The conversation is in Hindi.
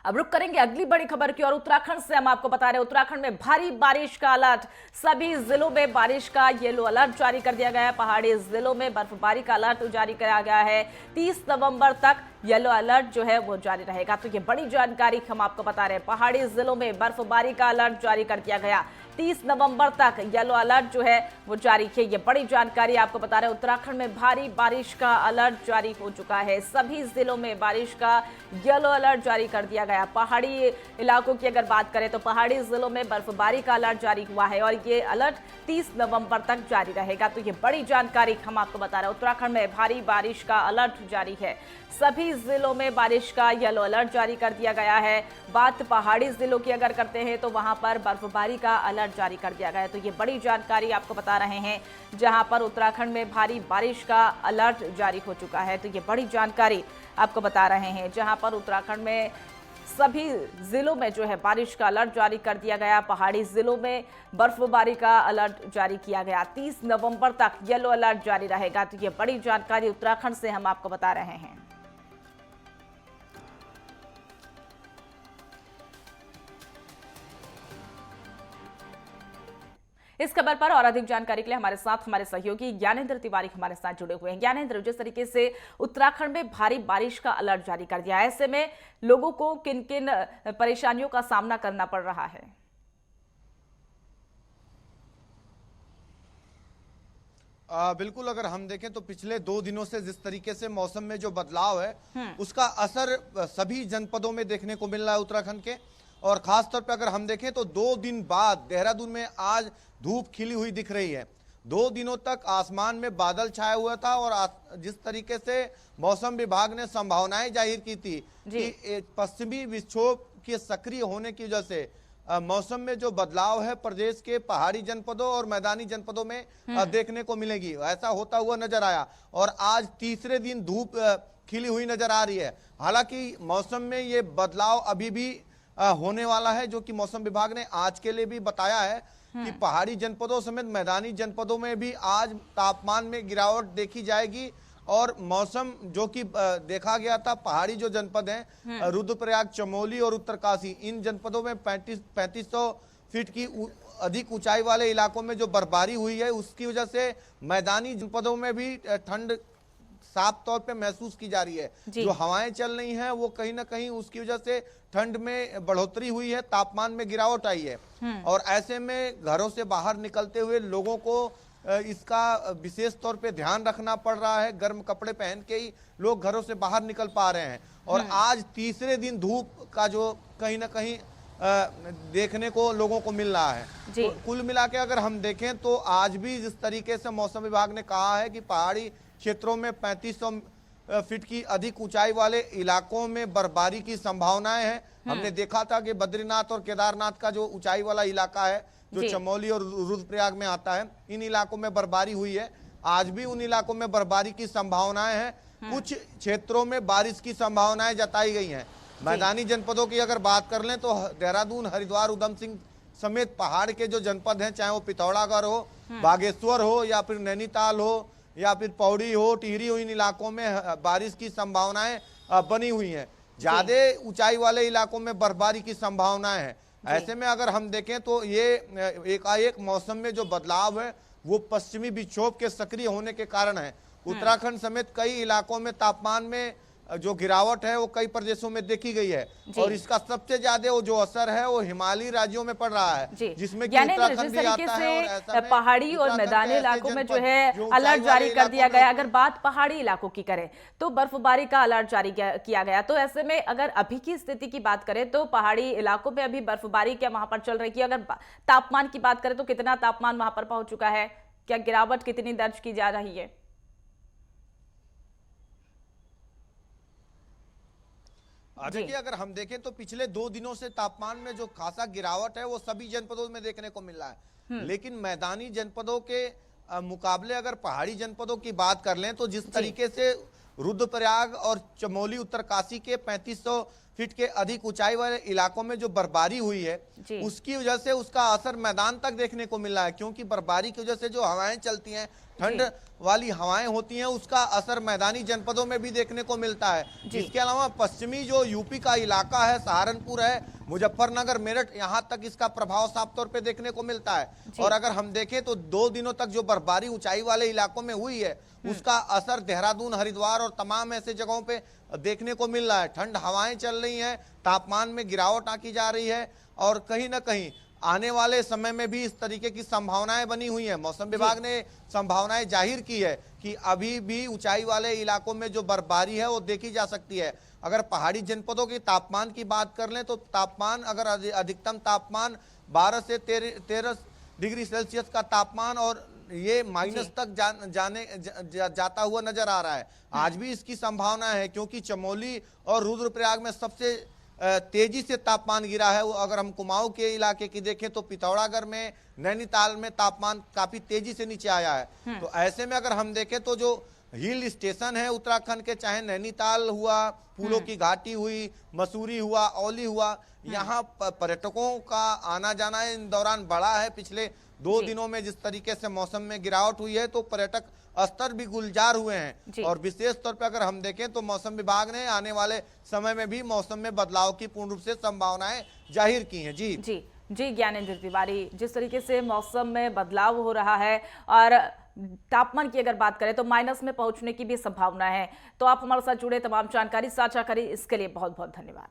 अब रुक करेंगे अगली बड़ी खबर की और उत्तराखंड से हम आपको बता रहे हैं उत्तराखंड में भारी बारिश का अलर्ट। सभी जिलों में बारिश का येलो अलर्ट जारी कर दिया गया है। पहाड़ी जिलों में बर्फबारी का अलर्ट जारी किया गया है। 30 नवंबर तक येलो अलर्ट जो है वो जारी रहेगा। तो ये बड़ी जानकारी हम आपको बता रहे हैं। पहाड़ी जिलों में बर्फबारी का अलर्ट जारी कर दिया गया। 30 नवंबर तक येलो अलर्ट जो है वो जारी है। ये बड़ी जानकारी आपको बता रहे हैं। उत्तराखंड में भारी बारिश का अलर्ट जारी हो चुका है। सभी जिलों में बारिश का येलो अलर्ट जारी कर दिया गया। पहाड़ी इलाकों की अगर बात करें तो पहाड़ी जिलों में बर्फबारी का अलर्ट जारी हुआ है और ये अलर्ट 30 नवंबर तक जारी रहेगा। तो ये बड़ी जानकारी हम आपको बता रहे हैं। उत्तराखंड में भारी बारिश का अलर्ट जारी है। सभी जिलों में बारिश का येलो अलर्ट जारी कर दिया गया है। बात पहाड़ी जिलों की अगर करते हैं तो वहां पर बर्फबारी का अलर्ट जारी कर दिया गया है। तो ये बड़ी जानकारी आपको बता रहे हैं, जहां पर उत्तराखंड में भारी बारिश का अलर्ट जारी हो चुका है। तो ये बड़ी जानकारी आपको बता रहे हैं, जहां पर उत्तराखंड में सभी जिलों में जो है बारिश का अलर्ट जारी कर दिया गया। पहाड़ी जिलों में बर्फबारी का अलर्ट जारी किया गया। 30 नवंबर तक येलो अलर्ट जारी रहेगा। तो ये बड़ी जानकारी उत्तराखंड से हम आपको बता रहे हैं। इस खबर पर और अधिक जानकारी के लिए हमारे साथ हमारे सहयोगी ज्ञानेंद्र तिवारी हमारे साथ जुड़े हुए हैं। ज्ञानेंद्र, जिस तरीके से उत्तराखंड में भारी बारिश का अलर्ट जारी कर दिया है, ऐसे में लोगों को किन किन परेशानियों का सामना करना पड़ रहा है? बिल्कुल, अगर हम देखें तो पिछले 2 दिनों से जिस तरीके से मौसम में जो बदलाव है उसका असर सभी जनपदों में देखने को मिल रहा है उत्तराखंड के। और खास तौर पे अगर हम देखें तो 2 दिन बाद देहरादून में आज धूप खिली हुई दिख रही है। 2 दिनों तक आसमान में बादल छाया हुआ था और जिस तरीके से मौसम विभाग ने संभावनाएं जाहिर की थी कि पश्चिमी विक्षोभ के सक्रिय होने की वजह से मौसम में जो बदलाव है प्रदेश के पहाड़ी जनपदों और मैदानी जनपदों में देखने को मिलेगी, ऐसा होता हुआ नजर आया। और आज तीसरे दिन धूप खिली हुई नजर आ रही है। हालांकि मौसम में ये बदलाव अभी भी होने वाला है, जो कि मौसम विभाग ने आज के लिए भी बताया है कि पहाड़ी जनपदों समेत मैदानी जनपदों में भी आज तापमान में गिरावट देखी जाएगी। और मौसम जो कि देखा गया था, पहाड़ी जो जनपद हैं रुद्रप्रयाग, चमोली और उत्तरकाशी, इन जनपदों में 3500 फीट की अधिक ऊंचाई वाले इलाकों में जो बर्फबारी हुई है उसकी वजह से मैदानी जनपदों में भी ठंड साफ तौर पे महसूस की जा रही है। जो हवाएं चल रही हैं वो कहीं ना कहीं उसकी वजह से ठंड में बढ़ोतरी हुई है, तापमान में गिरावट आई है। और ऐसे में घरों से बाहर निकलते हुए लोगों को इसका विशेष तौर पे ध्यान रखना पड़ रहा है। गर्म कपड़े पहन के ही लोग घरों से बाहर निकल पा रहे हैं। और आज तीसरे दिन धूप का जो कहीं ना कहीं देखने को लोगों को मिल रहा है। तो कुल मिला के अगर हम देखें तो आज भी जिस तरीके से मौसम विभाग ने कहा है कि पहाड़ी क्षेत्रों में 3500 फीट की अधिक ऊंचाई वाले इलाकों में बर्फबारी की संभावनाएं हैं। हमने देखा था कि बद्रीनाथ और केदारनाथ का जो ऊंचाई वाला इलाका है, जो चमोली और रुद्रप्रयाग में आता है, इन इलाकों में बर्फबारी हुई है। आज भी उन इलाकों में बर्फबारी की संभावनाएं हैं। कुछ क्षेत्रों में बारिश की संभावनाएं जताई गई हैं। मैदानी जनपदों की अगर बात कर लें तो देहरादून, हरिद्वार, उधम सिंह समेत पहाड़ के जो जनपद हैं, चाहे वो पिथौरागढ़ हो, बागेश्वर हो या फिर नैनीताल हो या फिर पौड़ी हो, टिहरी हो, इन इलाकों में बारिश की संभावनाएं बनी हुई हैं। ज्यादा ऊंचाई वाले इलाकों में बर्फबारी की संभावनाएं हैं। ऐसे में अगर हम देखें तो ये एकाएक मौसम में जो बदलाव है वो पश्चिमी विक्षोभ के सक्रिय होने के कारण है। उत्तराखंड समेत कई इलाकों में तापमान में जो गिरावट है वो कई प्रदेशों में देखी गई है। और इसका सबसे ज्यादा वो जो असर है वो हिमालयी राज्यों में पड़ रहा है, जिसमें कि उत्तराखंड भी आता है। और पहाड़ी और मैदानी इलाकों में जो है अलर्ट जारी कर दिया गया। अगर बात पहाड़ी इलाकों की करें तो बर्फबारी का अलर्ट जारी किया गया। तो ऐसे में अगर अभी की स्थिति की बात करें तो पहाड़ी इलाकों में अभी बर्फबारी क्या वहां पर चल रही है? अगर तापमान की बात करें तो कितना तापमान वहां पर पहुंच चुका है? क्या गिरावट कितनी दर्ज की जा रही है? देखिए, अगर हम देखें तो पिछले 2 दिनों से तापमान में जो खासा गिरावट है वो सभी जनपदों में देखने को मिल रहा है। लेकिन मैदानी जनपदों के मुकाबले अगर पहाड़ी जनपदों की बात कर लें तो जिस तरीके से रुद्रप्रयाग और चमोली उत्तरकाशी के 3500 फीट के अधिक ऊंचाई वाले इलाकों में जो बर्फबारी हुई है जी। उसकी वजह से उसका असर मैदान तक देखने को मिल रहा है, क्योंकि बर्फबारी की वजह से जो हवाएं चलती हैं, ठंड वाली हवाएं होती हैं, उसका असर मैदानी जनपदों में भी देखने को मिलता है। इसके अलावा पश्चिमी जो यूपी का इलाका है, सहारनपुर है, मुजफ्फरनगर, मेरठ, यहाँ तक इसका प्रभाव साफ तौर पे देखने को मिलता है। और अगर हम देखें तो 2 दिनों तक जो बर्फबारी ऊंचाई वाले इलाकों में हुई है उसका असर देहरादून, हरिद्वार और तमाम ऐसे जगहों पे देखने को मिल रहा है। ठंड हवाएं चल रही हैं, तापमान में गिरावट आकी जा रही है और कहीं ना कहीं आने वाले समय में भी इस तरीके की संभावनाएं बनी हुई हैं। मौसम विभाग ने संभावनाएं जाहिर की है कि अभी भी ऊंचाई वाले इलाकों में जो बर्फबारी है वो देखी जा सकती है। अगर पहाड़ी जनपदों के तापमान की बात कर लें तो तापमान, अगर अधिकतम तापमान 12 से 13 डिग्री सेल्सियस का तापमान और ये माइनस तक जाता हुआ नजर आ रहा है। आज भी इसकी संभावना है, क्योंकि चमोली और रुद्रप्रयाग में सबसे तेजी से तापमान गिरा है। वो अगर हम कुमाऊं के इलाके की देखें तो पिथौरागढ़ में, नैनीताल में तापमान काफी तेजी से नीचे आया है। तो ऐसे में अगर हम देखें तो जो हिल स्टेशन है उत्तराखंड के, चाहे नैनीताल हुआ, फूलों की घाटी हुई, मसूरी हुआ, औली हुआ, यहाँ पर्यटकों का आना जाना इन दौरान बढ़ा है। पिछले 2 दिनों में जिस तरीके से मौसम में गिरावट हुई है तो पर्यटक स्तर भी गुलजार हुए हैं। और विशेष तौर पर अगर हम देखें तो मौसम विभाग ने आने वाले समय में भी मौसम में बदलाव की पूर्ण रूप से संभावनाएं जाहिर की हैं। जी जी जी ज्ञानेंद्र तिवारी, जिस तरीके से मौसम में बदलाव हो रहा है और तापमान की अगर बात करें तो माइनस में पहुंचने की भी संभावना है। तो आप हमारे साथ जुड़े, तमाम जानकारी साझा करी, इसके लिए बहुत बहुत धन्यवाद।